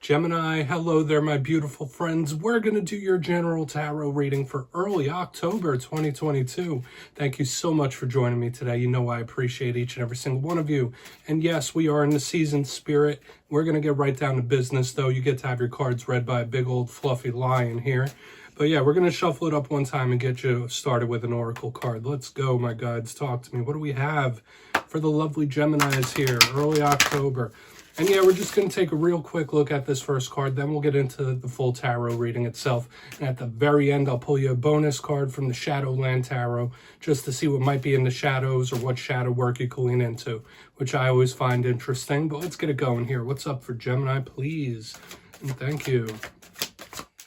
Gemini, hello there, my beautiful friends. We're going to do your general tarot reading for early October 2022. Thank you so much for joining me today. You know I appreciate each and every single one of you. And yes, we are in the season spirit. We're going to get right down to business, though. You get to have your cards read by a big old fluffy lion here. But yeah, we're going to shuffle it up one time and get you started with an oracle card. Let's go, my guides. Talk to me. What do we have for the lovely Geminis here, early October? And yeah, we're just going to take a real quick look at this first card. Then we'll get into the full tarot reading itself. And at the very end, I'll pull you a bonus card from the Shadowland Tarot just to see what might be in the shadows or what shadow work you can lean into, which I always find interesting. But let's get it going here. What's up for Gemini, please? And thank you.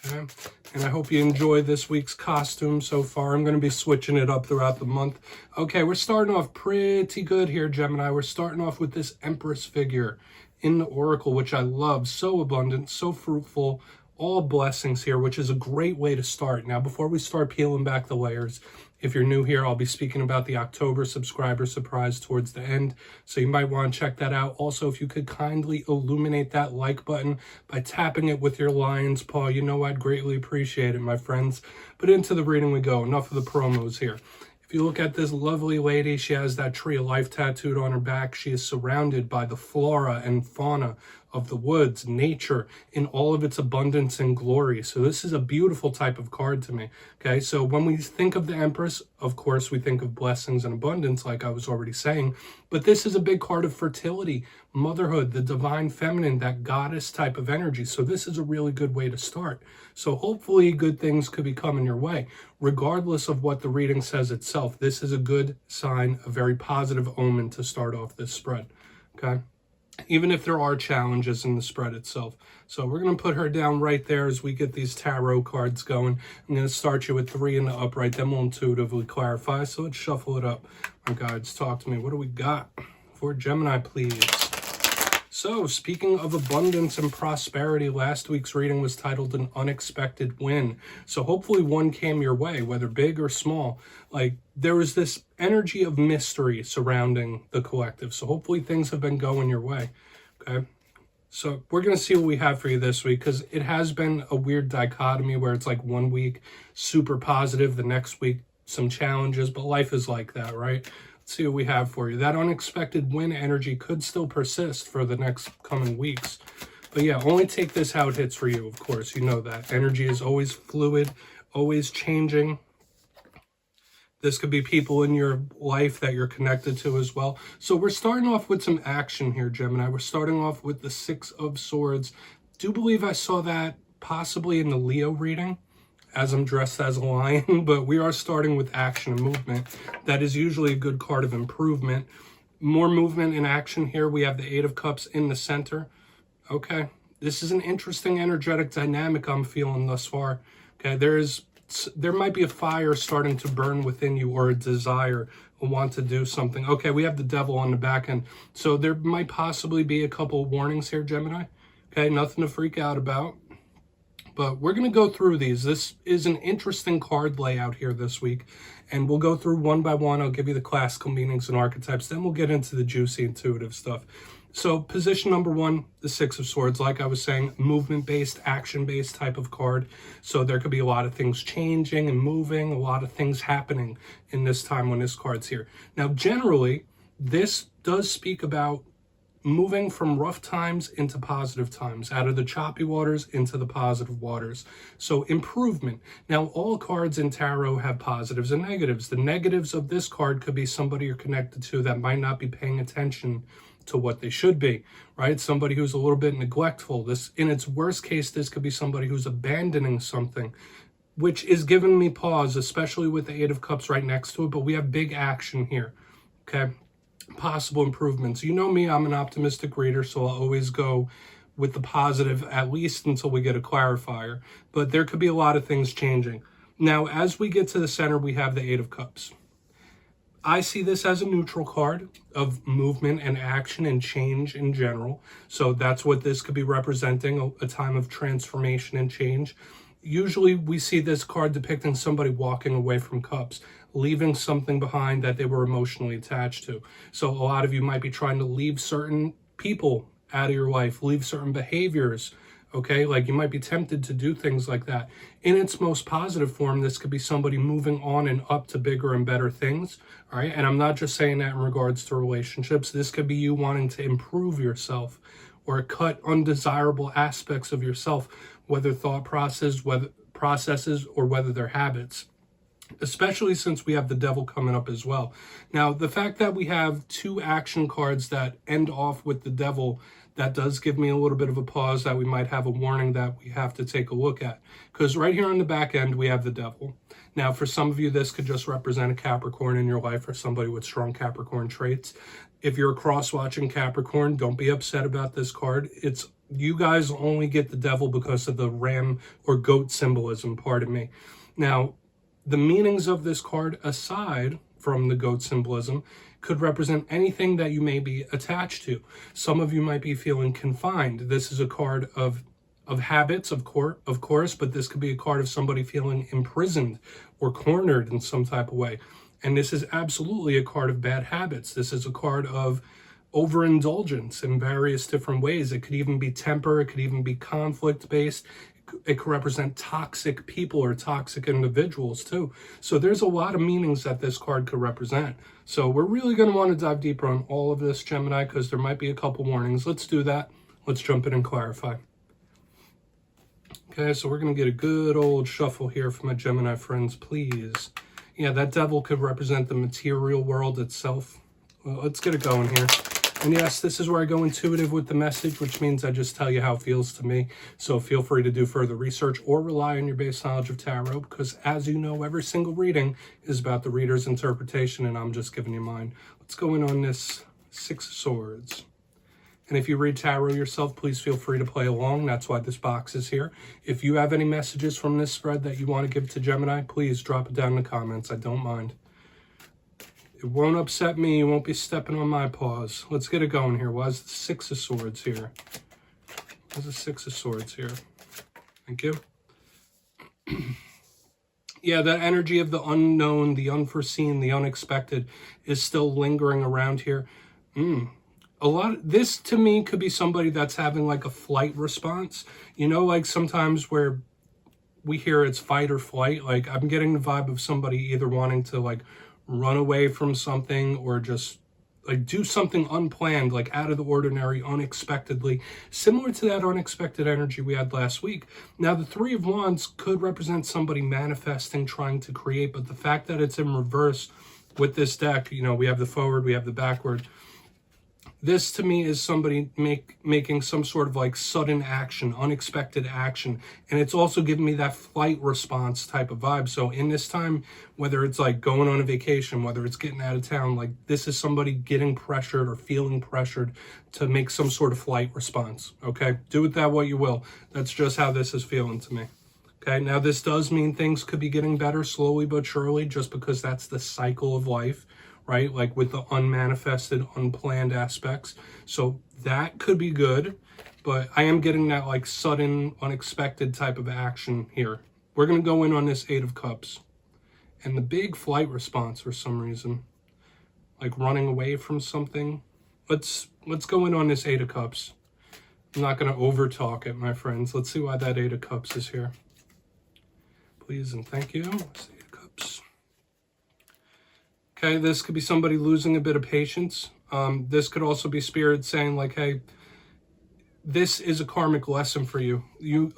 Okay. And I hope you enjoy this week's costume so far. I'm going to be switching it up throughout the month. Okay, we're starting off pretty good here, Gemini. We're starting off with this Empress figure in the Oracle, which I love. So abundant, so fruitful, all blessings here, which is a great way to start. Now, before we start peeling back the layers, if you're new here, I'll be speaking about the October subscriber surprise towards the end, so you might want to check that out. Also, if you could kindly illuminate that like button by tapping it with your lion's paw, you know I'd greatly appreciate it, my friends. But into the reading we go. Enough of the promos here. If you look at this lovely lady, she has that tree of life tattooed on her back. She is surrounded by the flora and fauna of the woods, nature in all of its abundance and glory. So this is a beautiful type of card to me. Okay, so when we think of the Empress, of course, we think of blessings and abundance, like I was already saying. But this is a big card of fertility, motherhood, the divine feminine, that goddess type of energy. So this is a really good way to start. So hopefully good things could be coming your way. Regardless of what the reading says itself, this is a good sign, a very positive omen to start off this spread. Okay, even if there are challenges in the spread itself. So we're going to put her down right there as we get these tarot cards going. I'm going to start you with 3 in the upright, then we'll intuitively clarify. So let's shuffle it up. My guides, talk to me. What do we got for Gemini, please? So, speaking of abundance and prosperity, last week's reading was titled An Unexpected Win. So hopefully one came your way, whether big or small. Like, there was this energy of mystery surrounding the collective. So hopefully things have been going your way. Okay. So we're going to see what we have for you this week, because it has been a weird dichotomy where it's like one week super positive, the next week some challenges, but life is like that, right? See what we have for you. That unexpected win energy could still persist for the next coming weeks. But yeah, only take this how it hits for you, of course. You know that. Energy is always fluid, always changing. This could be people in your life that you're connected to as well. So we're starting off with some action here, Gemini. We're starting off with the 6 of Swords. Do believe I saw that possibly in the Leo reading, as I'm dressed as a lion, but we are starting with action and movement. That is usually a good card of improvement. More movement and action here. We have the 8 of Cups in the center. Okay, this is an interesting energetic dynamic I'm feeling thus far. Okay, there might be a fire starting to burn within you, or a desire, or want to do something. Okay, we have the Devil on the back end. So there might possibly be a couple of warnings here, Gemini. Okay, nothing to freak out about. But we're going to go through these. This is an interesting card layout here this week. And we'll go through one by one. I'll give you the classical meanings and archetypes. Then we'll get into the juicy intuitive stuff. So position number 1, the 6 of Swords. Like I was saying, movement-based, action-based type of card. So there could be a lot of things changing and moving, a lot of things happening in this time when this card's here. Now, generally, this does speak about moving from rough times into positive times, out of the choppy waters into the positive waters. So improvement. Now, all cards in tarot have positives and negatives. The negatives of this card could be somebody you're connected to that might not be paying attention to what they should be, right? Somebody who's a little bit neglectful. This, in its worst case, this could be somebody who's abandoning something, which is giving me pause, especially with the 8 of Cups right next to it. But we have big action here, okay? Possible improvements. You know me, I'm an optimistic reader, so I'll always go with the positive, at least until we get a clarifier. But there could be a lot of things changing. Now, as we get to the center, we have the 8 of Cups. I see this as a neutral card of movement and action and change in general. So that's what this could be representing, a time of transformation and change. Usually we see this card depicting somebody walking away from cups, leaving something behind that they were emotionally attached to. So a lot of you might be trying to leave certain people out of your life, leave certain behaviors, Okay, like you might be tempted to do things like that. In its most positive form, this could be somebody moving on and up to bigger and better things. All right, and I'm not just saying that in regards to relationships. This could be you wanting to improve yourself or cut undesirable aspects of yourself, whether thought processes, or whether they're habits. Especially since we have the devil coming up as well. Now, the fact that we have 2 action cards that end off with the devil, that does give me a little bit of a pause that we might have a warning that we have to take a look at. Because right here on the back end, we have the devil. Now, for some of you, this could just represent a Capricorn in your life or somebody with strong Capricorn traits. If you're cross-watching Capricorn, don't be upset about this card. It's you guys only get the devil because of the ram or goat symbolism, pardon me. Now, the meanings of this card, aside from the goat symbolism, could represent anything that you may be attached to. Some of you might be feeling confined. This is a card of habits, of course, but this could be a card of somebody feeling imprisoned or cornered in some type of way. And this is absolutely a card of bad habits. This is a card of overindulgence in various different ways. It could even be temper. It could even be conflict-based. It could represent toxic people or toxic individuals too. So there's a lot of meanings that this card could represent. So we're really going to want to dive deeper on all of this, Gemini, because there might be a couple warnings. Let's do that. Let's jump in and clarify. Okay, so we're going to get a good old shuffle here for my Gemini friends, please. Yeah, that devil could represent the material world itself. Well, let's get it going here. And yes, this is where I go intuitive with the message, which means I just tell you how it feels to me. So feel free to do further research or rely on your base knowledge of tarot, because as you know, every single reading is about the reader's interpretation, and I'm just giving you mine. Let's go in on this 6 of Swords. And if you read tarot yourself, please feel free to play along. That's why this box is here. If you have any messages from this spread that you want to give to Gemini, please drop it down in the comments. I don't mind. It won't upset me. You won't be stepping on my paws. Let's get it going here. Why is the 6 of Swords here? Why's the 6 of Swords here? Thank you. Yeah, that energy of the unknown, the unforeseen, the unexpected is still lingering around here. This to me could be somebody that's having like a flight response. You know, like sometimes where we hear it's fight or flight. Like I'm getting the vibe of somebody either wanting to like run away from something or just like do something unplanned, like out of the ordinary, unexpectedly, similar to that unexpected energy we had last week. Now, the 3 of Wands could represent somebody manifesting, trying to create, but the fact that it's in reverse with this deck, you know, we have the forward, we have the backward. This to me is somebody making some sort of like sudden action, unexpected action. And it's also giving me that flight response type of vibe. So in this time, whether it's like going on a vacation, whether it's getting out of town, like this is somebody getting pressured or feeling pressured to make some sort of flight response. Okay, do with that what you will. That's just how this is feeling to me. Okay, now this does mean things could be getting better slowly but surely, just because that's the cycle of life. Right? Like with the unmanifested, unplanned aspects. So that could be good, but I am getting that like sudden, unexpected type of action here. We're going to go in on this 8 of Cups. And the big flight response for some reason, like running away from something. Let's go in on this 8 of Cups. I'm not going to over talk it, my friends. Let's see why that 8 of Cups is here. Please and thank you. Let's see. Okay, this could be somebody losing a bit of patience. This could also be spirit saying like, hey, this is a karmic lesson for you.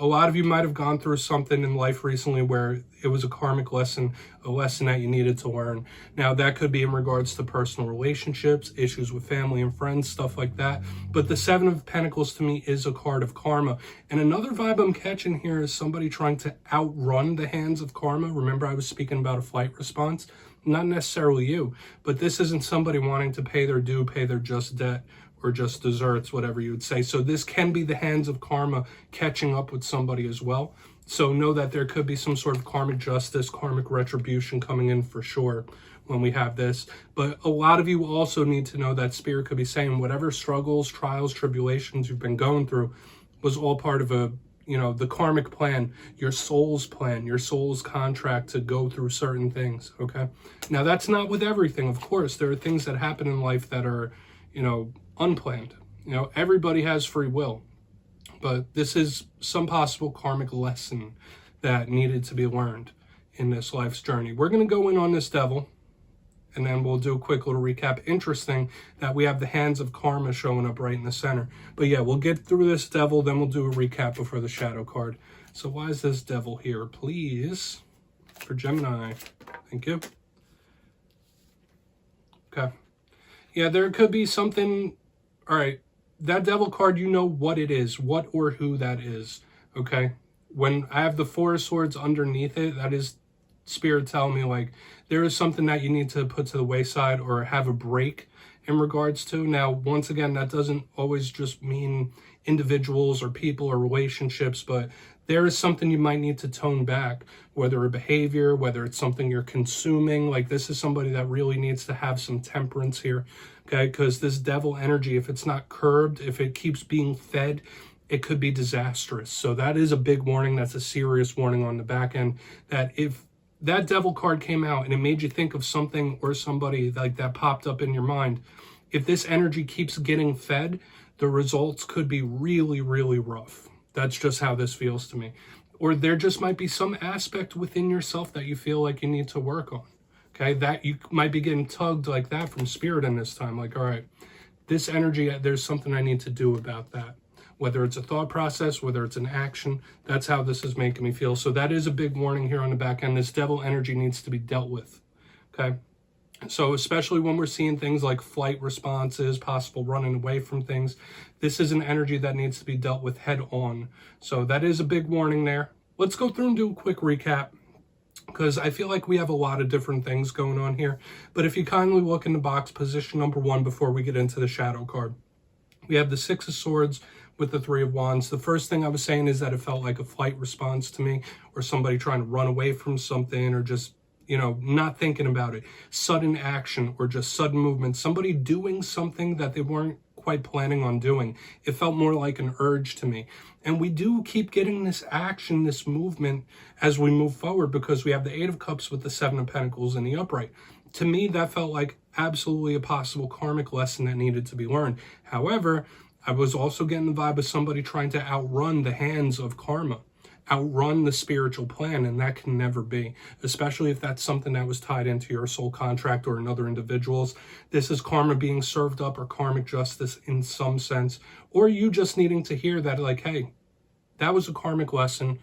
A lot of you might have gone through something in life recently where it was a karmic lesson, a lesson that you needed to learn. Now, that could be in regards to personal relationships, issues with family and friends, stuff like that. But the 7 of Pentacles to me is a card of karma. And another vibe I'm catching here is somebody trying to outrun the hands of karma. Remember, I was speaking about a flight response. Not necessarily you, but this isn't somebody wanting to pay their due, pay their just debt, or just desserts, whatever you would say. So this can be the hands of karma catching up with somebody as well. So know that there could be some sort of karmic justice, karmic retribution coming in for sure when we have this. But a lot of you also need to know that spirit could be saying whatever struggles, trials, tribulations you've been going through was all part of the karmic plan, your soul's plan, your soul's contract to go through certain things, okay? Now, that's not with everything, of course. There are things that happen in life that are, unplanned. Everybody has free will. But this is some possible karmic lesson that needed to be learned in this life's journey. We're going to go in on this devil, and then we'll do a quick little recap. Interesting that we have the hands of karma showing up right in the center. But yeah, we'll get through this devil, then we'll do a recap before the shadow card. So why is this devil here? Please, for Gemini. Thank you. Okay. Yeah, there could be something. All right. That devil card, you know what it is, what or who that is. Okay. When I have the Four of Swords underneath it, that is Spirit telling me like there is something that you need to put to the wayside or have a break in regards to. Now, once again, that doesn't always just mean individuals or people or relationships, but there is something you might need to tone back, whether a behavior, whether it's something you're consuming. Like this is somebody that really needs to have some temperance here, okay? Because this devil energy, if it's not curbed, if it keeps being fed, it could be disastrous. So that is a big warning. That's a serious warning on the back end, that if that devil card came out and it made you think of something or somebody like that popped up in your mind, if this energy keeps getting fed, the results could be really, really rough. That's just how this feels to me. Or there just might be some aspect within yourself that you feel like you need to work on. Okay, that you might be getting tugged like that from Spirit in this time. Like, all right, this energy, there's something I need to do about that. Whether it's a thought process, whether it's an action, that's how this is making me feel. So that is a big warning here on the back end. This devil energy needs to be dealt with. Okay. So especially when we're seeing things like flight responses, possible running away from things, this is an energy that needs to be dealt with head on. So that is a big warning there. Let's go through and do a quick recap, because I feel like we have a lot of different things going on here. But if you kindly look in the box, position number 1 before we get into the shadow card, we have the Six of Swords with the Three of Wands. The first thing I was saying is that it felt like a flight response to me, or somebody trying to run away from something, or just, you know, not thinking about it. Sudden action or just sudden movement. Somebody doing something that they weren't quite planning on doing. It felt more like an urge to me. And we do keep getting this action, this movement as we move forward, because we have the Eight of Cups with the Seven of Pentacles in the upright. To me, that felt like absolutely a possible karmic lesson that needed to be learned. However, I was also getting the vibe of somebody trying to outrun the hands of karma, outrun the spiritual plan, and that can never be, especially if that's something that was tied into your soul contract or another individual's. This is karma being served up, or karmic justice in some sense, or you just needing to hear that, like, hey, that was a karmic lesson.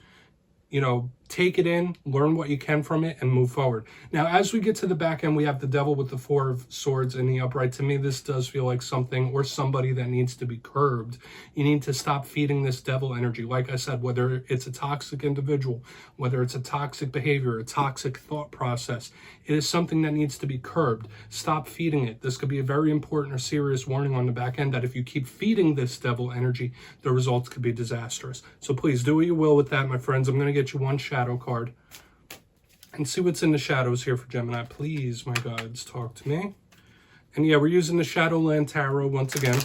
You know, take it in, learn what you can from it, and move forward. Now, as we get to the back end, we have the devil with the Four of Swords in the upright. To me, this does feel like something or somebody that needs to be curbed. You need to stop feeding this devil energy. Like I said, whether it's a toxic individual, whether it's a toxic behavior, a toxic thought process, it is something that needs to be curbed. Stop feeding it. This could be a very important or serious warning on the back end that if you keep feeding this devil energy, the results could be disastrous. So please do what you will with that, my friends. I'm going to get you one shadow card and see what's in the shadows here for Gemini. Please, my guides, talk to me. And yeah, we're using the Shadowland Tarot once again,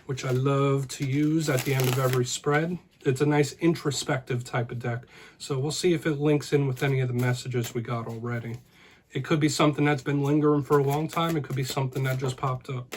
which I love to use at the end of every spread. It's a nice introspective type of deck. So we'll see if it links in with any of the messages we got already. It could be something that's been lingering for a long time. It could be something that just popped up.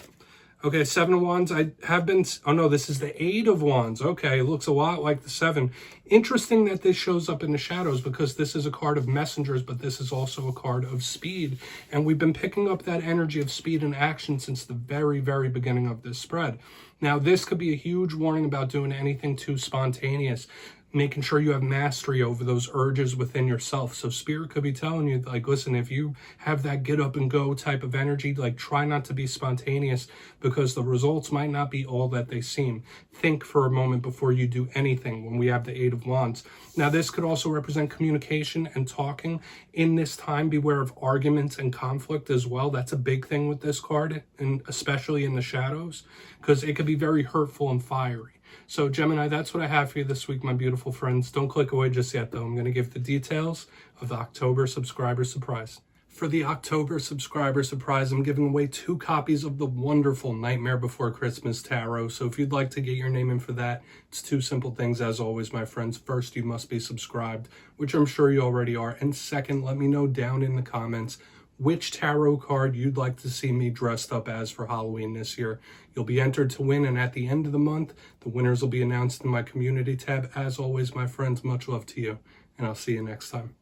Okay, Seven of Wands. I have been, oh no, this is the Eight of Wands. Okay, it looks a lot like the Seven. Interesting that this shows up in the shadows, because this is a card of messengers, but this is also a card of speed. And we've been picking up that energy of speed and action since the very, very beginning of this spread. Now, this could be a huge warning about doing anything too spontaneous, making sure you have mastery over those urges within yourself. So Spirit could be telling you, like, listen, if you have that get up and go type of energy, like, try not to be spontaneous, because the results might not be all that they seem. Think for a moment before you do anything when we have the Eight of Wands. Now, this could also represent communication and talking. In this time, beware of arguments and conflict as well. That's a big thing with this card, and especially in the shadows, because it could be very hurtful and fiery. So Gemini, that's what I have for you this week, my beautiful friends. Don't click away just yet, though. I'm going to give the details of the October subscriber surprise. For the October subscriber surprise, I'm giving away 2 copies of the wonderful Nightmare Before Christmas Tarot. So if you'd like to get your name in for that, it's 2 simple things as always, my friends. First, you must be subscribed, which I'm sure you already are. And second, let me know down in the comments which tarot card you'd like to see me dressed up as for Halloween this year. You'll be entered to win, and at the end of the month, the winners will be announced in my community tab. As always, my friends, much love to you, and I'll see you next time.